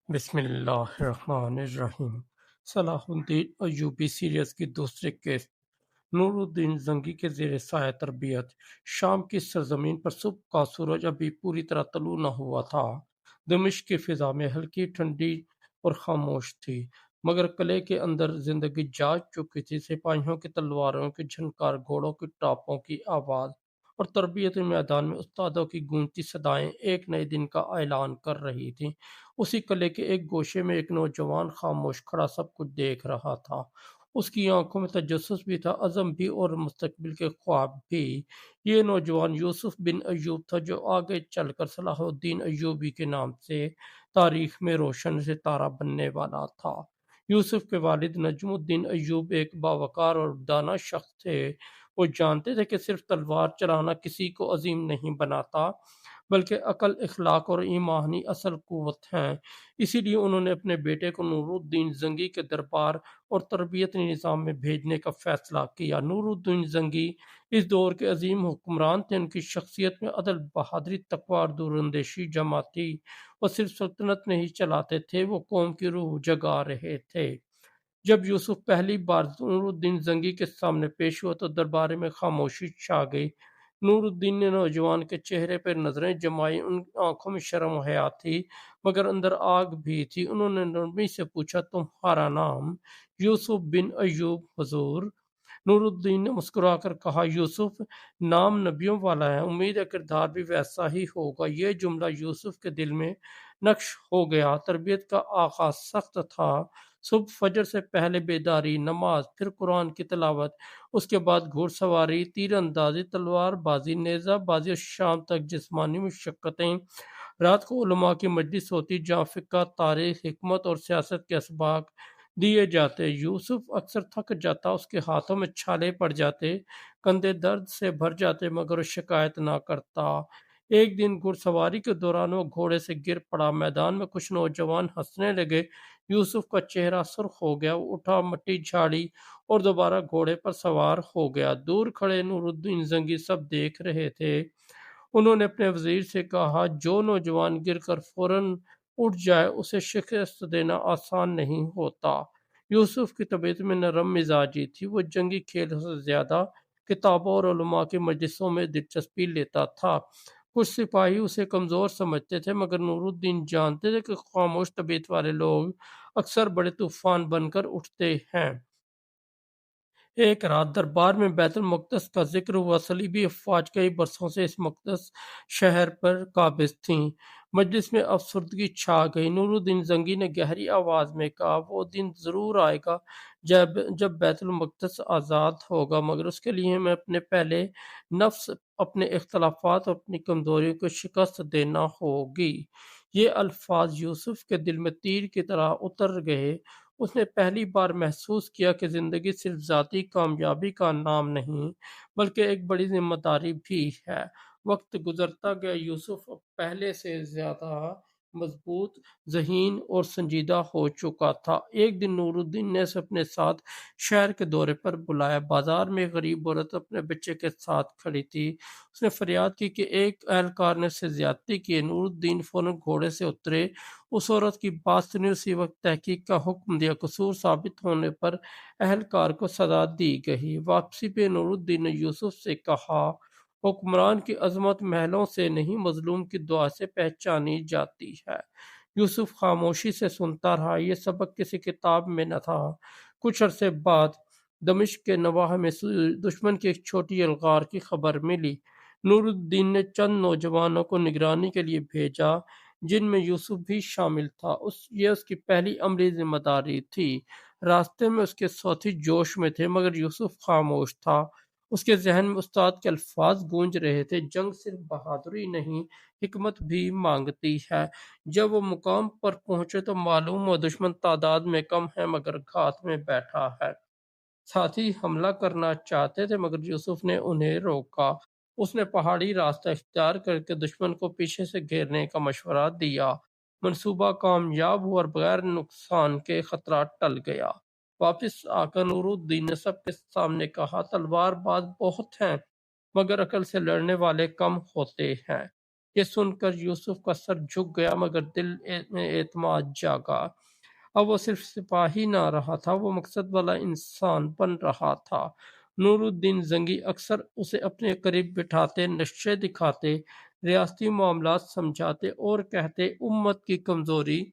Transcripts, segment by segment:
بسم اللہ الرحمن الرحیم۔ صلاح الدین ایوبی سیریز کی دوسری قسط۔ نور الدین زنگی کے زیر سایہ تربیت۔ شام کی سرزمین پر صبح کا سورج ابھی پوری طرح طلوع نہ ہوا تھا۔ دمشق کی فضا میں ہلکی ٹھنڈی اور خاموش تھی، مگر قلعے کے اندر زندگی جاگ چکی تھی۔ سپاہیوں کی تلواروں کی جھنکار، گھوڑوں کی ٹاپوں کی آواز اور تربیتی میدان میں استادوں کی گونجتی صدائیں ایک نئے دن کا اعلان کر رہی تھیں۔ اسی قلعے کے ایک گوشے میں ایک نوجوان خاموش کھڑا سب کچھ دیکھ رہا تھا۔ اس کی آنکھوں میں تجسس بھی تھا، عزم بھی اور مستقبل کے خواب بھی۔ یہ نوجوان یوسف بن ایوب تھا، جو آگے چل کر صلاح الدین ایوبی کے نام سے تاریخ میں روشن ستارہ بننے والا تھا۔ یوسف کے والد نجم الدین ایوب ایک باوقار اور دانا شخص تھے۔ وہ جانتے تھے کہ صرف تلوار چلانا کسی کو عظیم نہیں بناتا، بلکہ عقل، اخلاق اور ایمانی اصل قوت ہیں۔ اسی لیے انہوں نے اپنے بیٹے کو نور الدین زنگی کے دربار اور تربیتی نظام میں بھیجنے کا فیصلہ کیا۔ نور الدین زنگی اس دور کے عظیم حکمران تھے۔ ان کی شخصیت میں عدل، بہادری، تقوی اور دوراندیشی جمع تھی۔ وہ صرف سلطنت نہیں چلاتے تھے، وہ قوم کی روح جگا رہے تھے۔ جب یوسف پہلی بار نور الدین زنگی کے سامنے پیش ہوا تو دربار میں خاموشی چھا گئی۔ نور الدین نے نوجوان کے چہرے پر نظریں جمائی۔ ان آنکھوں میں شرم و حیا تھی، مگر اندر آگ بھی تھی۔ انہوں نے نرمی سے پوچھا، تمہارا نام؟ یوسف بن ایوب حضور۔ نور الدین نے مسکرا کر کہا، یوسف نام نبیوں والا ہے، امید ہے کردار بھی ویسا ہی ہوگا۔ یہ جملہ یوسف کے دل میں نقش ہو گیا۔ تربیت کا آغاز سخت تھا۔ صبح فجر سے پہلے بیداری، نماز، پھر قرآن کی تلاوت، اس کے بعد گھوڑ سواری، تیر اندازی، تلوار بازی، نیزہ بازی اور شام تک جسمانی مشقتیں۔ رات کو علماء کی مجلس ہوتی جہاں فقہ، تاریخ، حکمت اور سیاست کے اسباق دیے جاتے۔ یوسف اکثر تھک جاتا، اس کے ہاتھوں میں چھالے پڑ جاتے، کندھے درد سے بھر جاتے، مگر وہ شکایت نہ کرتا۔ ایک دن گھڑ سواری کے دوران وہ گھوڑے سے گر پڑا۔ میدان میں کچھ نوجوان ہنسنے لگے۔ یوسف کا چہرہ سرخ ہو گیا۔ وہ اٹھا، مٹی جھاڑی اور دوبارہ گھوڑے پر سوار ہو گیا۔ دور کھڑے نور الدین زنگی سب دیکھ رہے تھے۔ انہوں نے اپنے وزیر سے کہا، جو نوجوان گر کر فوراً اٹھ جائے اسے شکست دینا آسان نہیں ہوتا۔ یوسف کی طبیعت میں نرم مزاجی تھی۔ وہ جنگی کھیل سے زیادہ کتابوں اور علماء کی مجلسوں میں دلچسپی لیتا تھا۔ کچھ سپاہی اسے کمزور سمجھتے تھے، مگر نور الدین جانتے تھے کہ خاموش طبیعت والے لوگ اکثر بڑے طوفان بن کر اٹھتے ہیں۔ ایک رات دربار میں بیت المقدس کا ذکر ہوا۔ صلیبی افواج کئی برسوں سے اس مقدس شہر پر قابض تھیں۔ مجلس میں افسردگی چھا گئی۔ نور الدین زنگی نے گہری آواز میں کہا، وہ دن ضرور آئے گا جب بیت المقدس آزاد ہوگا، مگر اس کے لیے ہمیں اپنے پہلے نفس، اپنے اختلافات اور اپنی کمزوریوں کو شکست دینا ہوگی۔ یہ الفاظ یوسف کے دل میں تیر کی طرح اتر گئے۔ اس نے پہلی بار محسوس کیا کہ زندگی صرف ذاتی کامیابی کا نام نہیں، بلکہ ایک بڑی ذمہ داری بھی ہے۔ وقت گزرتا گیا، یوسف اب پہلے سے زیادہ مضبوط، ذہین اور سنجیدہ ہو چکا تھا۔ ایک دن نور الدین نے اسے اپنے ساتھ شہر کے دورے پر بلایا۔ بازار میں ایک غریب عورت اپنے بچے کے ساتھ کھڑی تھی۔ اس نے فریاد کی کہ ایک اہلکار نے اسے زیادتی کی ہے۔ نور الدین فوراً گھوڑے سے اترے، اس عورت کی بات سنی، اسی وقت تحقیق کا حکم دیا۔ قصور ثابت ہونے پر اہلکار کو سزا دی گئی۔ واپسی پہ نور الدین نے یوسف سے کہا، حکمران کی عظمت محلوں سے نہیں، مظلوم کی دعا سے پہچانی جاتی ہے۔ یوسف خاموشی سے سنتا رہا۔ یہ سبق کسی کتاب میں نہ تھا۔ کچھ عرصے بعد دمشق کے نواح میں دشمن کی ایک چھوٹی یلغار کی خبر ملی۔ نور الدین نے چند نوجوانوں کو نگرانی کے لیے بھیجا، جن میں یوسف بھی شامل تھا۔ یہ اس کی پہلی عملی ذمہ داری تھی۔ راستے میں اس کے ساتھی جوش میں تھے، مگر یوسف خاموش تھا۔ اس کے ذہن میں استاد کے الفاظ گونج رہے تھے، جنگ صرف بہادری نہیں، حکمت بھی مانگتی ہے۔ جب وہ مقام پر پہنچے تو معلوم ہوا دشمن تعداد میں کم ہے، مگر گھات میں بیٹھا ہے۔ ساتھی حملہ کرنا چاہتے تھے، مگر یوسف نے انہیں روکا۔ اس نے پہاڑی راستہ اختیار کر کے دشمن کو پیچھے سے گھیرنے کا مشورہ دیا۔ منصوبہ کامیاب ہوا اور بغیر نقصان کے خطرہ ٹل گیا۔ واپس آ کر نور الدین نے سب کے سامنے کہا، تلوار باز بہت ہیں، مگر عقل سے لڑنے والے کم ہوتے ہیں۔ یہ سن کر یوسف کا سر جھک گیا مگر دل میں اعتماد جاگا۔ اب وہ صرف سپاہی نہ رہا تھا، وہ مقصد والا انسان بن رہا تھا۔ نور الدین زنگی اکثر اسے اپنے قریب بٹھاتے، نقشے دکھاتے، ریاستی معاملات سمجھاتے اور کہتے امت کی کمزوری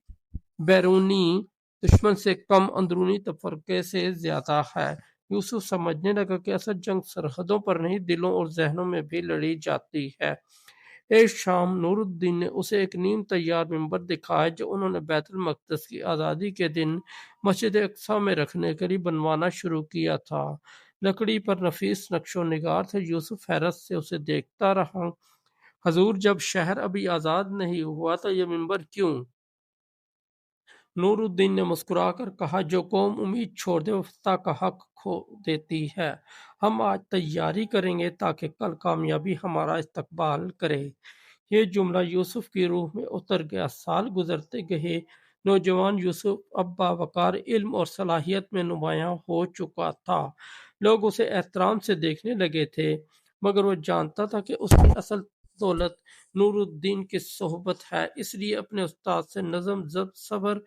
بیرونی دشمن سے کم اندرونی تفرقے سے زیادہ ہے۔ یوسف سمجھنے لگا کہ اصل جنگ سرحدوں پر نہیں، دلوں اور ذہنوں میں بھی لڑی جاتی ہے۔ ایک شام نور الدین نے اسے ایک نیم تیار ممبر دکھایا جو انہوں نے بیت المقدس کی آزادی کے دن مسجد اقصی میں رکھنے کے لیے بنوانا شروع کیا تھا۔ لکڑی پر نفیس نقش و نگار تھے۔ یوسف حیرت سے اسے دیکھتا رہا۔ حضور، جب شہر ابھی آزاد نہیں ہوا تو یہ ممبر کیوں؟ نور الدین نے مسکرا کر کہا، جو قوم امید چھوڑ دے وہ فتح کا حق کھو دیتی ہے۔ ہم آج تیاری کریں گے تاکہ کل کامیابی ہمارا استقبال کرے۔ یہ جملہ یوسف کی روح میں اتر گیا۔ سال گزرتے گئے، نوجوان یوسف اب باوقار، علم اور صلاحیت میں نمایاں ہو چکا تھا۔ لوگ اسے احترام سے دیکھنے لگے تھے، مگر وہ جانتا تھا کہ اس کی اصل دولت نور الدین کی صحبت ہے۔ اس لیے اپنے استاد سے نظم، ضبط، صبر،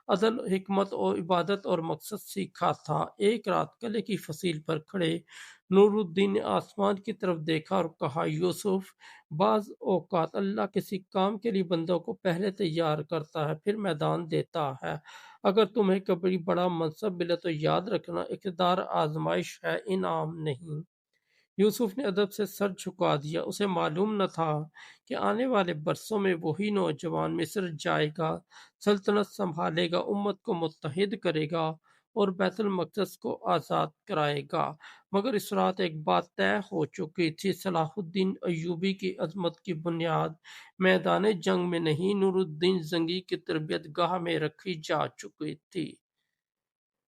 عدل، حکمت اور عبادت اور مقصد سیکھا تھا۔ ایک رات قلعے کی فصیل پر کھڑے نور الدین نے آسمان کی طرف دیکھا اور کہا، یوسف، بعض اوقات اللہ کسی کام کے لیے بندوں کو پہلے تیار کرتا ہے، پھر میدان دیتا ہے۔ اگر تمہیں کبھی بڑا منصب ملے تو یاد رکھنا، اقتدار آزمائش ہے، انعام نہیں۔ یوسف نے ادب سے سر جھکا دیا۔ اسے معلوم نہ تھا کہ آنے والے برسوں میں وہی نوجوان مصر جائے گا، سلطنت سنبھالے گا، امت کو متحد کرے گا اور بیت المقدس کو آزاد کرائے گا۔ مگر اس رات ایک بات طے ہو چکی تھی، صلاح الدین ایوبی کی عظمت کی بنیاد میدان جنگ میں نہیں، نور الدین زنگی کی تربیت گاہ میں رکھی جا چکی تھی۔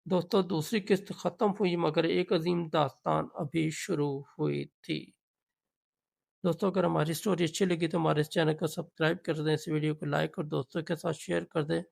دوستو، دوسری قسط ختم ہوئی مگر ایک عظیم داستان ابھی شروع ہوئی تھی۔ دوستو، اگر ہماری سٹوری اچھی لگی تو ہمارے اس چینل کو سبسکرائب کر دیں، اس ویڈیو کو لائک اور دوستوں کے ساتھ شیئر کر دیں۔